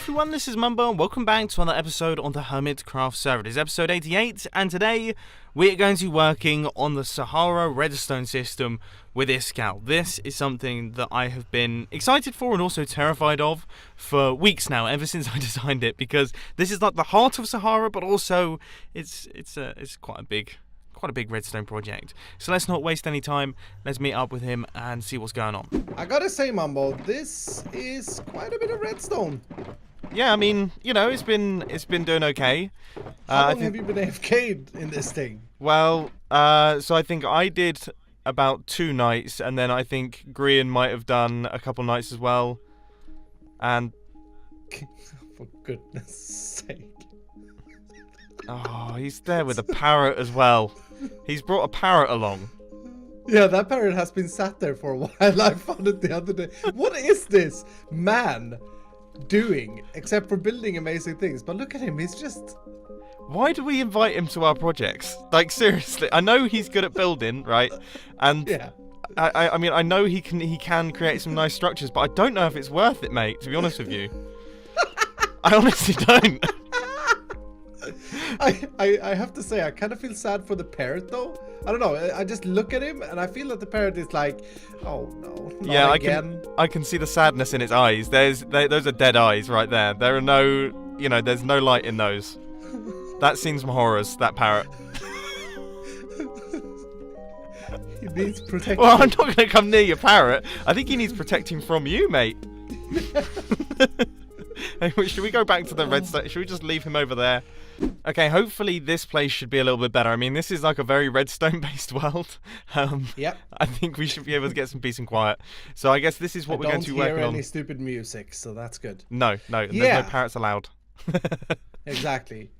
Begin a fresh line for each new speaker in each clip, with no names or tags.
everyone, this is Mumbo and welcome back to another episode on the Hermitcraft server. It is episode 88 and today we're going to be working on the Sahara redstone system with Iskall. This is something that I have been excited for and also terrified of for weeks now, ever since I designed it, because this is like the heart of Sahara, but also it's quite a big redstone project. So let's not waste any time. Let's meet up with him and see what's going on.
I gotta say, Mumbo, this is quite a bit of redstone.
Yeah, I mean, you know, it's been doing okay.
How long have you been AFK'd in this thing?
Well, so I think I did about 2 nights, and then I think Grian might have done a couple nights as well. And
for goodness sake.
Oh, he's there with a parrot as well. He's brought a parrot along.
Yeah, that parrot has been sat there for a while. I found it the other day. What is this man doing except for building amazing things? But look at him, he's just...
Why do we invite him to our projects? Like, seriously, I know he's good at building, right? And
yeah.
I mean, I know he can create some nice structures, but I don't know if it's worth it, mate, to be honest with you. I honestly don't.
I have to say, I kind of feel sad for the parrot, though. I don't know. I just look at him, and I feel that the parrot is like, oh no, not
yeah,
again.
I can see the sadness in its eyes. Those are dead eyes right there. There are no, you know, there's no light in those. That's seen some horrors, that parrot.
He needs protection.
Well, I'm not going to come near your parrot. I think he needs protecting from you, mate. Should we go back to the redstone? Should we just leave him over there? Okay, hopefully this place should be a little bit better. I mean, this is like a very redstone-based world.
Yep.
I think we should be able to get some peace and quiet. So I guess this is what we're going to be working on.
I don't hear any stupid music, so that's good.
No, there's no parrots allowed.
Exactly.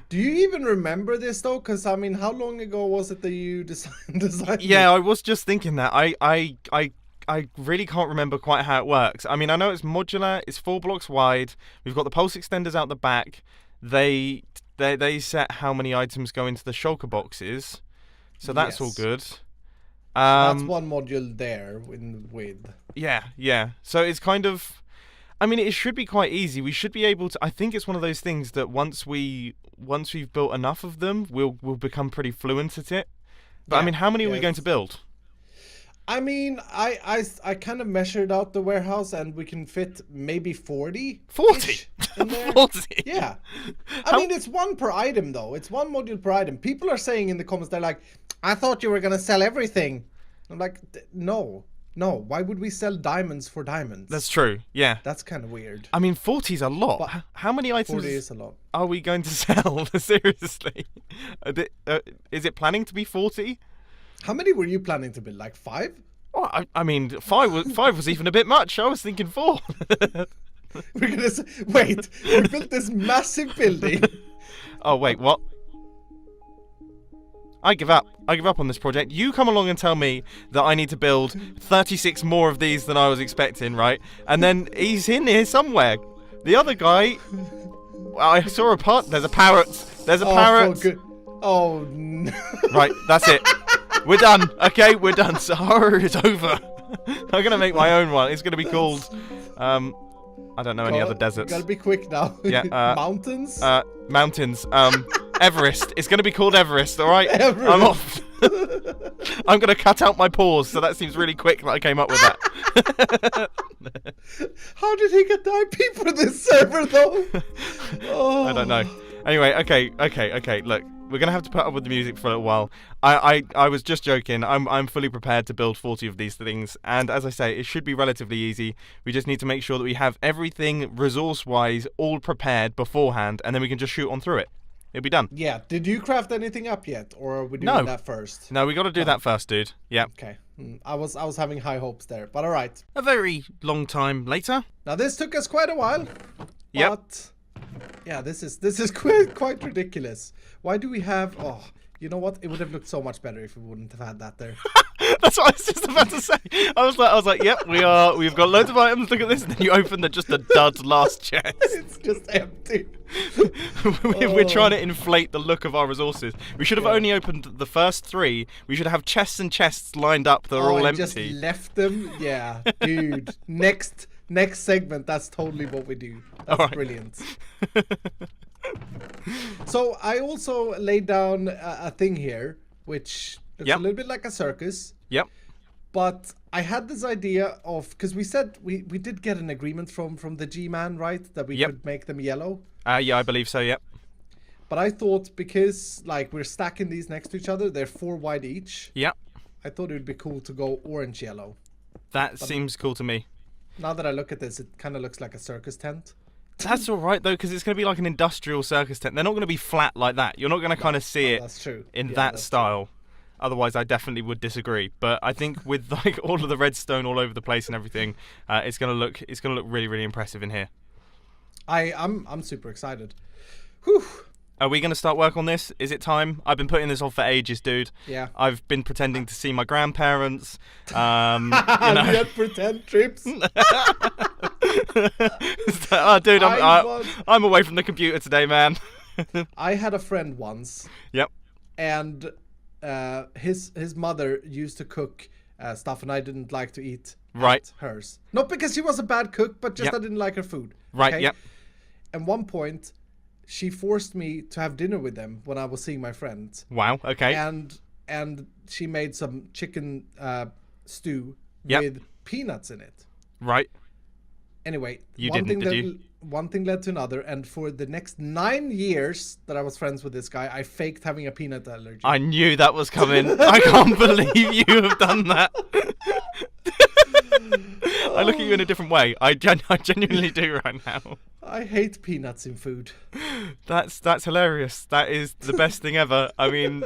Do you even remember this though? Because I mean, how long ago was it that you designed?
Yeah, I was just thinking that. I really can't remember quite how it works. I mean, I know it's modular. It's 4 blocks wide. We've got the pulse extenders out the back. They set how many items go into the shulker boxes, so that's all good.
That's one module there in width.
Yeah. So it's kind of. I mean, it should be quite easy. We should be able to. I think it's one of those things that once we've built enough of them, we'll become pretty fluent at it. But I mean, how many are we going to build?
I mean, I kind of measured out the warehouse, and we can fit maybe 40.
40?
In there.
40?
Yeah. I mean, it's one per item, though. It's one module per item. People are saying in the comments, they're like, I thought you were going to sell everything. I'm like, no. Why would we sell diamonds for diamonds?
That's true, yeah.
That's kind of weird.
I mean, 40 is a lot.
But
how many items
40 is a lot.
Are we going to sell? Seriously? Is it planning to be 40?
How many were you planning to build? Like 5?
Oh, I mean, 5 was even a bit much. I was thinking 4.
We're gonna wait. We built this massive building.
Oh wait, what? I give up. I give up on this project. You come along and tell me that I need to build 36 more of these than I was expecting, right? And then he's in here somewhere. The other guy. I saw a part. There's a parrot. There's a parrot.
Oh no.
Right, that's it. We're done. Okay, we're done. Sahara is over. I'm gonna make my own one. It's gonna be called. I don't know any other deserts.
Gotta be quick now.
Yeah.
Mountains.
Mountains. Everest. It's gonna be called Everest. All right.
Everest.
I'm off. I'm gonna cut out my pause. So that seems really quick that I came up with that.
How did he get the IP for this server though? Oh.
I don't know. Anyway, okay. Look, we're gonna have to put up with the music for a little while. I was just joking. I'm fully prepared to build 40 of these things, and as I say, it should be relatively easy. We just need to make sure that we have everything resource-wise all prepared beforehand, and then we can just shoot on through it. It'll be done.
Yeah. Did you craft anything up yet, or are we doing that first?
No, we got to do that first, dude. Yeah.
Okay. I was having high hopes there, but all right.
A very long time later.
Now this took us quite a while.
Yep.
But yeah, this is quite ridiculous. Why do we have? Oh, you know what? It would have looked so much better if we wouldn't have had that there.
That's what I was just about to say. I was like, yep, we've got loads of items. Look at this. And then you open just a dud last chest.
It's just empty.
We're trying to inflate the look of our resources. We should have only opened the first 3. We should have chests and chests lined up that are all empty.
Just left them. Yeah, dude. Next Next segment, that's totally what we do. That's
All right.
brilliant. So I also laid down a thing here, which looks a little bit like a circus.
Yep.
But I had this idea of, because we said we did get an agreement from the G-Man, right? That we could make them yellow.
Yeah, I believe so, yep.
But I thought, because like we're stacking these next to each other, they're 4 wide each.
Yep.
I thought it would be cool to go orange-yellow.
That seems cool to me.
Now that I look at this, it kind of looks like a circus tent.
That's all right, though, because it's going to be like an industrial circus tent. They're not going to be flat like that. You're not going to kind of see it in that style. Otherwise, I definitely would disagree. But I think with like all of the redstone all over the place and everything, it's going to look really, really impressive in here.
I'm super excited. Whew.
Are we going to start work on this? Is it time? I've been putting this off for ages, dude.
Yeah.
I've been pretending to see my grandparents.
You had pretend trips.
Oh, dude, I'm away from the computer today, man.
I had a friend once.
Yep.
And his mother used to cook stuff, and I didn't like to eat hers. Not because she was a bad cook, but just I didn't like her food.
Right. Okay? Yep.
At one point, she forced me to have dinner with them when I was seeing my friends.
Wow. Okay.
And she made some chicken stew with peanuts in it.
Right.
Anyway,
you?
One thing led to another, and for the next 9 years that I was friends with this guy, I faked having a peanut allergy.
I knew that was coming. I can't believe you have done that. I look at you in a different way. I genuinely do right now.
I hate peanuts in food.
That's hilarious. That is the best thing ever. I mean,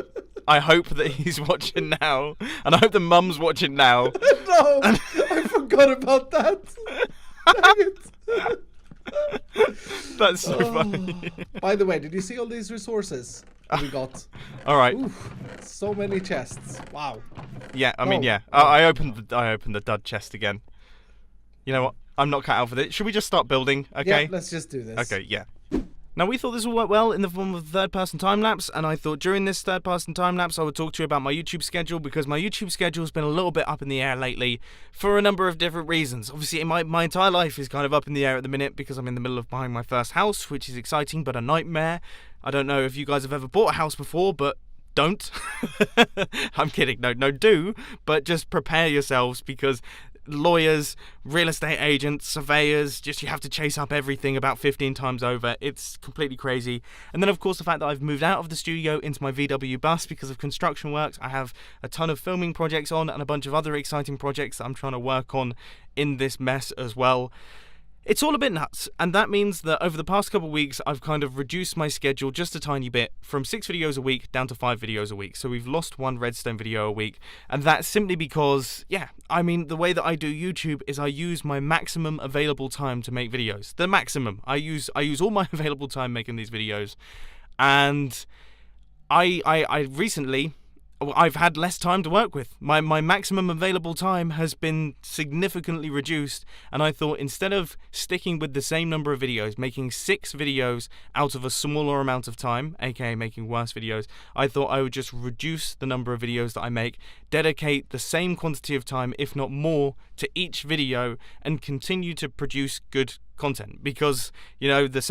I hope that he's watching now, and I hope the mum's watching now.
No, I forgot about that. Dang it.
That's so funny.
By the way, did you see all these resources that we got?
All right.
Oof, so many chests. Wow.
Yeah, I mean, yeah. I opened the dud chest again. You know what? I'm not cut out for this. Should we just start building? Okay.
Yeah, let's just do this.
Okay. Yeah. Now, we thought this would work well in the form of a third-person time-lapse, and I thought during this third-person time-lapse I would talk to you about my YouTube schedule, because my YouTube schedule has been a little bit up in the air lately for a number of different reasons. Obviously, my entire life is kind of up in the air at the minute because I'm in the middle of buying my first house, which is exciting but a nightmare. I don't know if you guys have ever bought a house before, but don't. I'm kidding. No, do. But just prepare yourselves, because lawyers, real estate agents, surveyors, you have to chase up everything about 15 times over. It's completely crazy. And then, of course, the fact that I've moved out of the studio into my VW bus because of construction works. I have a ton of filming projects on and a bunch of other exciting projects that I'm trying to work on in this mess as well. It's all a bit nuts, and that means that over the past couple of weeks I've kind of reduced my schedule just a tiny bit, from 6 videos a week down to 5 videos a week. So we've lost 1 redstone video a week, and that's simply because, I mean, the way that I do YouTube is I use my maximum available time to make videos. The maximum. I use all my available time making these videos, and I recently, I've had less time to work with. My maximum available time has been significantly reduced, and I thought, instead of sticking with the same number of videos, making 6 videos out of a smaller amount of time, aka making worse videos, I thought I would just reduce the number of videos that I make, dedicate the same quantity of time, if not more, to each video, and continue to produce good content. Because, you know, the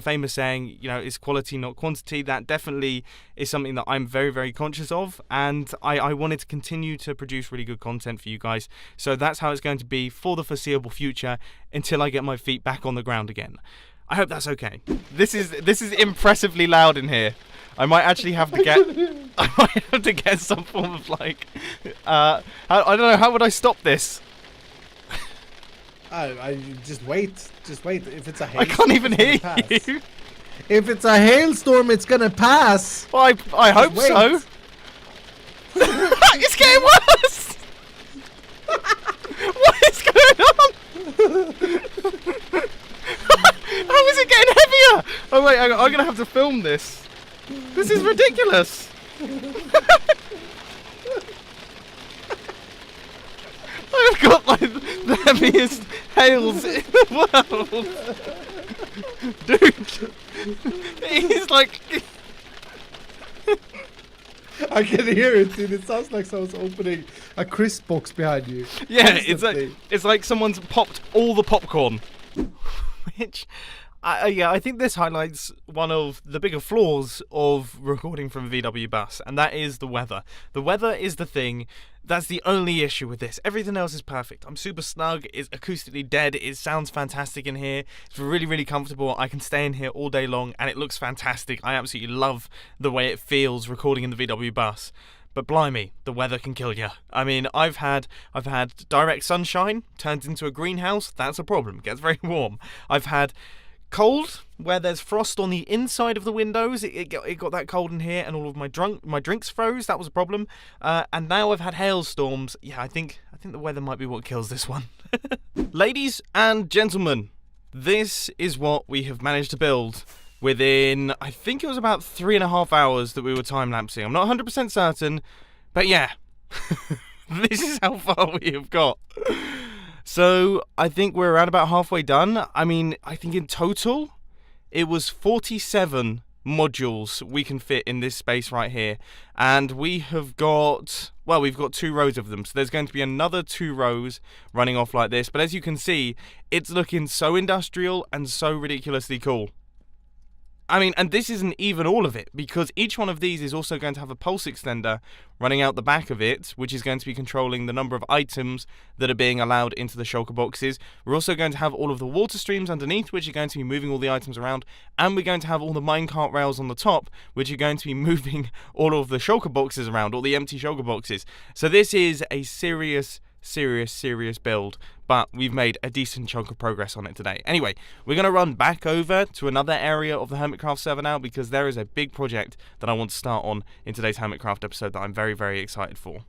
famous saying, you know, is quality not quantity. That definitely is something that I'm very, very conscious of, and I wanted to continue to produce really good content for you guys. So that's how it's going to be for the foreseeable future, until I get my feet back on the ground again. I hope that's okay. This is impressively loud in here. I might actually have to get some form of like I don't know, how would I stop this?
I just wait. If it's a hailstorm,
I can't even hear you.
If it's a hailstorm, it's gonna pass.
Well, I hope so. It's getting worse. What is going on? How is it getting heavier? Oh wait, I'm gonna have to film this. This is ridiculous. I've got like the heaviest hails in the world. Dude, he's like...
I can hear it, dude. It sounds like someone's opening a crisp box behind you.
Yeah,
Constantly.
it's like someone's popped all the popcorn. Which, I think this highlights one of the bigger flaws of recording from a VW bus, and that is the weather. The weather is the thing. That's the only issue with this. Everything else is perfect. I'm super snug. It's acoustically dead. It sounds fantastic in here. It's really, really comfortable. I can stay in here all day long, and it looks fantastic. I absolutely love the way it feels recording in the VW bus. But blimey, the weather can kill you. I mean, I've had direct sunshine turned into a greenhouse. That's a problem. It gets very warm. I've had cold where there's frost on the inside of the windows. It got that cold in here, and all of my drinks froze. That was a problem. And now I've had hailstorms. Yeah, I think the weather might be what kills this one. Ladies and gentlemen, this is what we have managed to build within, I think it was about 3.5 hours that we were time-lapsing. I'm not 100% certain, but yeah. This is how far we have got. So, I think we're around about halfway done. I mean, I think in total, it was 47 modules we can fit in this space right here. And we have got, well, we've got 2 rows of them. So there's going to be another 2 rows running off like this. But as you can see, it's looking so industrial and so ridiculously cool. I mean, and this isn't even all of it, because each one of these is also going to have a pulse extender running out the back of it, which is going to be controlling the number of items that are being allowed into the shulker boxes. We're also going to have all of the water streams underneath, which are going to be moving all the items around, and we're going to have all the minecart rails on the top, which are going to be moving all of the shulker boxes around, all the empty shulker boxes. So this is a serious build, but we've made a decent chunk of progress on it today. Anyway, we're going to run back over to another area of the Hermitcraft server now, because there is a big project that I want to start on in today's Hermitcraft episode that I'm very, very excited for.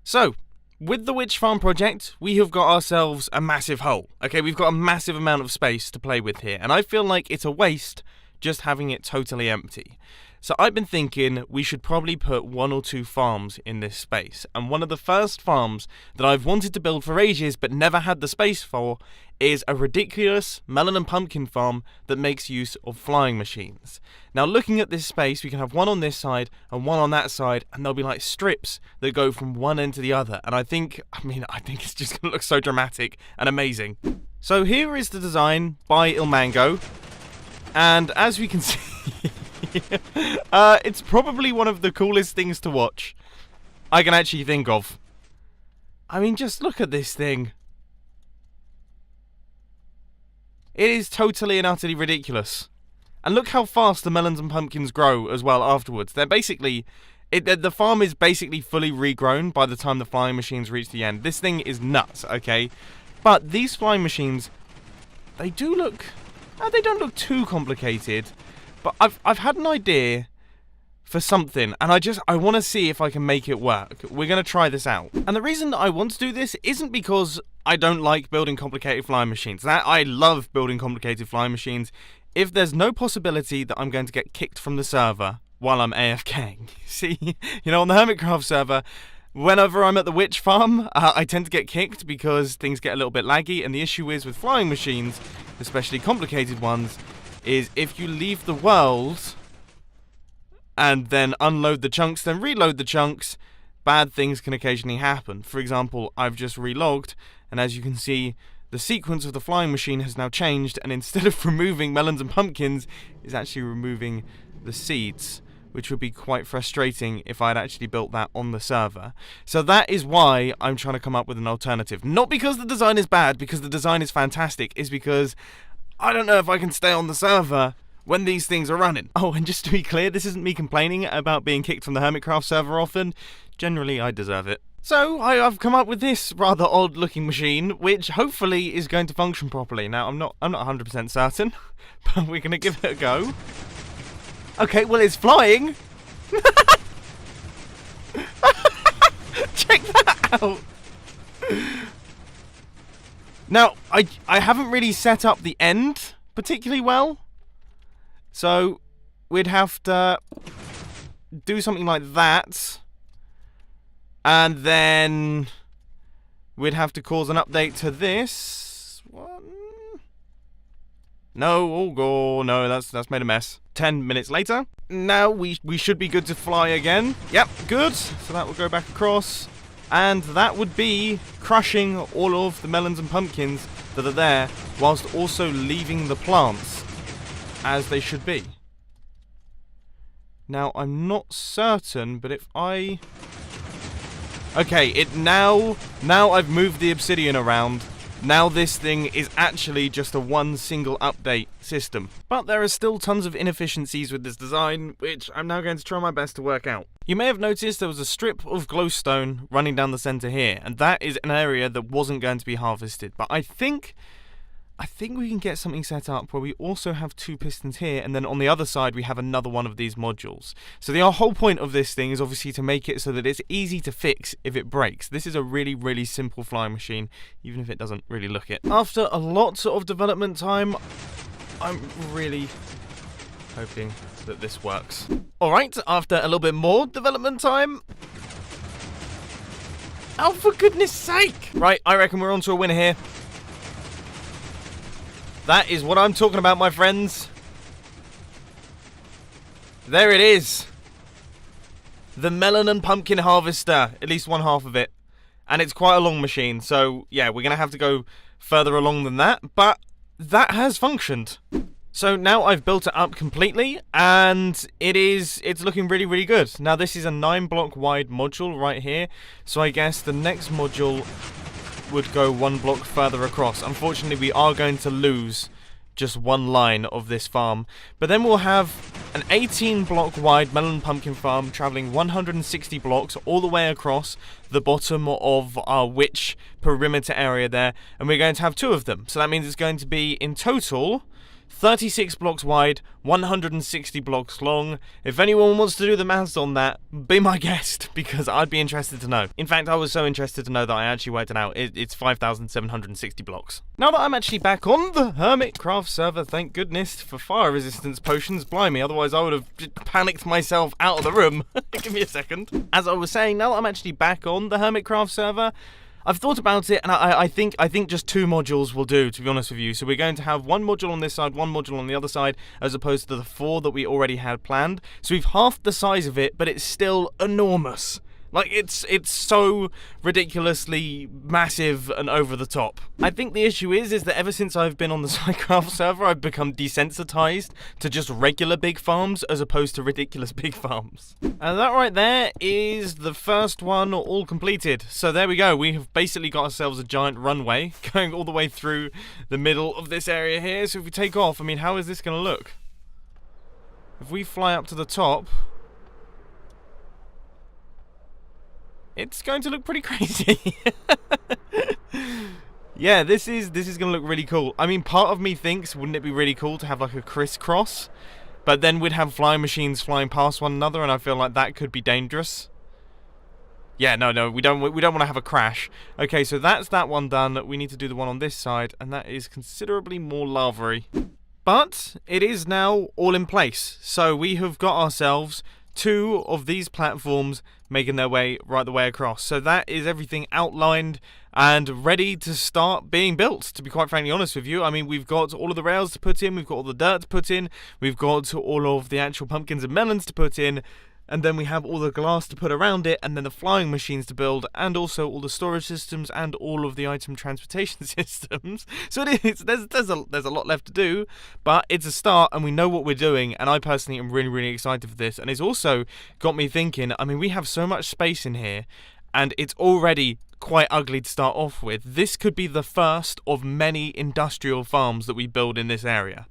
So, with the witch farm project, we have got ourselves a massive hole. Okay, we've got a massive amount of space to play with here, and I feel like it's a waste just having it totally empty. So I've been thinking we should probably put 1 or 2 farms in this space. And one of the first farms that I've wanted to build for ages but never had the space for is a ridiculous melon and pumpkin farm that makes use of flying machines. Now looking at this space, we can have one on this side and one on that side, and there'll be like strips that go from one end to the other. And I think it's just going to look so dramatic and amazing. So here is the design by Ilmango. And as we can see, it's probably one of the coolest things to watch I can actually think of. I mean, just look at this thing. It is totally and utterly ridiculous. And look how fast the melons and pumpkins grow as well afterwards. They're basically, the farm is basically fully regrown by the time the flying machines reach the end. This thing is nuts, okay? But these flying machines, they don't look too complicated. But I've had an idea for something, and I want to see if I can make it work. We're going to try this out. And the reason that I want to do this isn't because I don't like building complicated flying machines. I love building complicated flying machines. If there's no possibility that I'm going to get kicked from the server while I'm AFKing. See, on the Hermitcraft server, whenever I'm at the witch farm, I tend to get kicked because things get a little bit laggy, and the issue is with flying machines, especially complicated ones, is if you leave the world and then unload the chunks, then reload the chunks, bad things can occasionally happen. For example, I've just relogged, and as you can see, the sequence of the flying machine has now changed, and instead of removing melons and pumpkins, it's actually removing the seeds, which would be quite frustrating if I'd actually built that on the server. So that is why I'm trying to come up with an alternative. Not because the design is bad, because the design is fantastic, it's because I don't know if I can stay on the server when these things are running. Oh, and just to be clear, this isn't me complaining about being kicked from the Hermitcraft server often. Generally, I deserve it. So, I've come up with this rather odd-looking machine, which hopefully is going to function properly. Now, I'm not 100% certain, but we're going to give it a go. Okay, well, it's flying. Check that out. Now, I haven't really set up the end particularly well, so we'd have to do something like that, and then we'd have to cause an update to this one. No, oh, no, that's made a mess. 10 minutes later. Now we should be good to fly again. Yep, good. So that will go back across. And that would be crushing all of the melons and pumpkins that are there, whilst also leaving the plants as they should be. Now, I'm not certain, but if I... Okay, now I've moved the obsidian around. Now this thing is actually just a one single update system. But there are still tons of inefficiencies with this design, which I'm now going to try my best to work out. You may have noticed there was a strip of glowstone running down the center here, and that is an area that wasn't going to be harvested. But I think we can get something set up where we also have 2 pistons here, and then on the other side we have another one of these modules. So the whole point of this thing is obviously to make it so that it's easy to fix if it breaks. This is a really, really simple flying machine, even if it doesn't really look it. After a lot of development time, I'm really hoping that this works. Alright, after a little bit more development time... Oh, for goodness sake! Right, I reckon we're on to a winner here. That is what I'm talking about, my friends. There it is. The melon and pumpkin harvester. At least one half of it. And it's quite a long machine. So, yeah, we're going to have to go further along than that. But that has functioned. So now I've built it up completely. And it's looking really, really good. Now, this is a 9-block wide module right here. So I guess the next module would go 1 block further across. Unfortunately, we are going to lose just 1 line of this farm. But then we'll have an 18-block wide melon pumpkin farm traveling 160 blocks all the way across the bottom of our witch perimeter area there. And we're going to have 2 of them. So that means it's going to be, in total, 36 blocks wide, 160 blocks long. If anyone wants to do the maths on that, be my guest, because I'd be interested to know. In fact, I was so interested to know that I actually worked it out. It's 5,760 blocks. Now that I'm actually back on the Hermitcraft server, thank goodness for fire resistance potions, blimey, otherwise I would have panicked myself out of the room. Give me a second. As I was saying, now that I'm actually back on the Hermitcraft server, I've thought about it, and I think just 2 modules will do, to be honest with you. So we're going to have 1 module on this side, 1 module on the other side, as opposed to the 4 that we already had planned. So we've halved the size of it, but it's still enormous. Like, it's so ridiculously massive and over the top. I think the issue is that ever since I've been on the Minecraft server, I've become desensitized to just regular big farms as opposed to ridiculous big farms. And that right there is the first one all completed. So there we go. We have basically got ourselves a giant runway going all the way through the middle of this area here. So if we take off, I mean, how is this going to look? If we fly up to the top, it's going to look pretty crazy. Yeah, this is going to look really cool. I mean, part of me thinks, wouldn't it be really cool to have like a crisscross? But then we'd have flying machines flying past one another, and I feel like that could be dangerous. Yeah, no, we don't want to have a crash. Okay, so that's that one done. We need to do the one on this side, and that is considerably more lava-y. But it is now all in place. So we have got ourselves 2 of these platforms making their way right the way across. So that is everything outlined and ready to start being built, to be quite frankly honest with you. I mean, we've got all of the rails to put in, we've got all the dirt to put in, we've got all of the actual pumpkins and melons to put in, and then we have all the glass to put around it, and then the flying machines to build, and also all the storage systems and all of the item transportation systems. So there's a lot left to do, but it's a start, and we know what we're doing, and I personally am really, really excited for this. And it's also got me thinking, I mean, we have so much space in here, and it's already quite ugly to start off with. This could be the first of many industrial farms that we build in this area.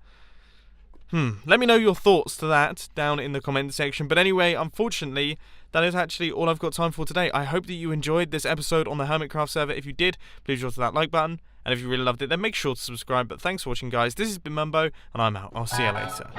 Let me know your thoughts to that down in the comment section. But anyway, unfortunately, that is actually all I've got time for today. I hope that you enjoyed this episode on the Hermitcraft server. If you did, please drop that like button. And if you really loved it, then make sure to subscribe. But thanks for watching, guys. This has been Mumbo, and I'm out. I'll see you later.